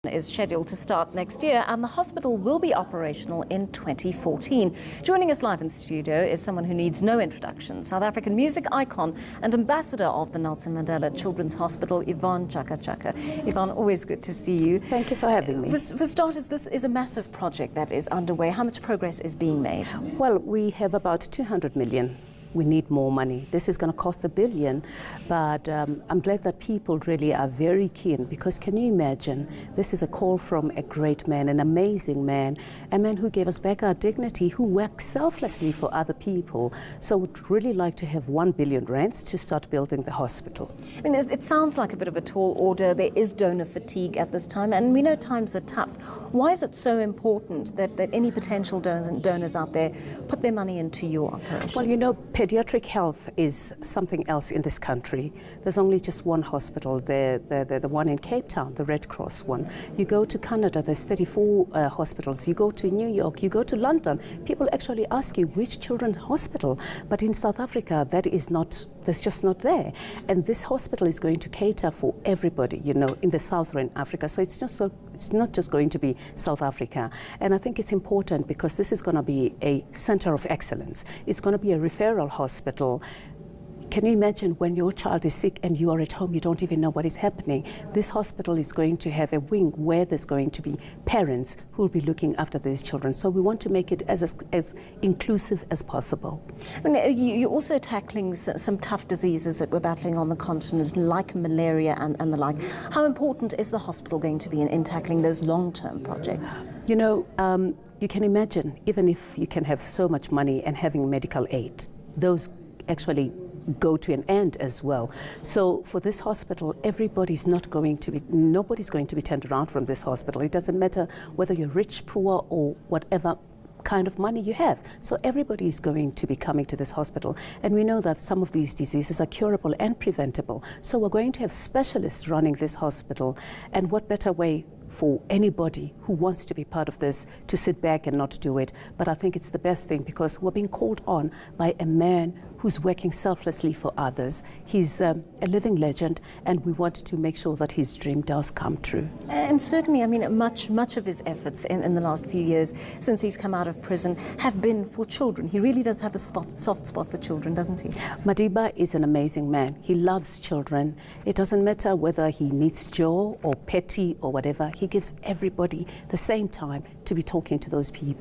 is scheduled to start next year, and the hospital will be operational in 2014. Joining us live in studio is someone who needs no introduction, South African music icon and ambassador of the Nelson Mandela Children's Hospital, Yvonne Chaka Chaka. Yvonne, always good to see you. Thank you for having me. For starters, this is a massive project that is underway. How much progress is being made? Well, we have about 200 million. We need more money. This is going to cost $1 billion, but I'm glad that people really are very keen, because can you imagine, this is a call from a great man, an amazing man, a man who gave us back our dignity, who works selflessly for other people. So we'd really like to have 1 billion rands to start building the hospital. I mean, it sounds like a bit of a tall order. There is donor fatigue at this time, and we know times are tough. Why is it so important that any potential donors out there put their money into your operation? Well, you know, pediatric health is something else in this country. There's only just one hospital, the one in Cape Town, the Red Cross one. You go to Canada, there's 34 hospitals. You go to New York, you go to London. People actually ask you which children's hospital, but in South Africa, that's just not there. And this hospital is going to cater for everybody, you know, in the Southern Africa. So it's not just going to be South Africa. And I think it's important because this is going to be a center of excellence. It's going to be a referral hospital. Can you imagine when your child is sick and you are at home, you don't even know what is happening? This hospital is going to have a wing where there's going to be parents who will be looking after these children. So we want to make it as inclusive as possible. I mean, you're also tackling some tough diseases that we're battling on the continent, like malaria and the like. How important is the hospital going to be in tackling those long-term projects? You know, you can imagine, even if you can have so much money and having medical aid, those actually go to an end as well. So for this hospital, nobody's going to be turned around from this hospital. It doesn't matter whether you're rich, poor, or whatever kind of money you have. So everybody is going to be coming to this hospital. And we know that some of these diseases are curable and preventable. So we're going to have specialists running this hospital. And what better way for anybody who wants to be part of this to sit back and not do it. But I think it's the best thing, because we're being called on by a man who's working selflessly for others. He's a living legend, and we want to make sure that his dream does come true. And certainly, I mean, much of his efforts in the last few years since he's come out of prison have been for children. He really does have a soft spot for children, doesn't he? Madiba is an amazing man. He loves children. It doesn't matter whether he meets Joe or Petty or whatever. He gives everybody the same time to be talking to those people.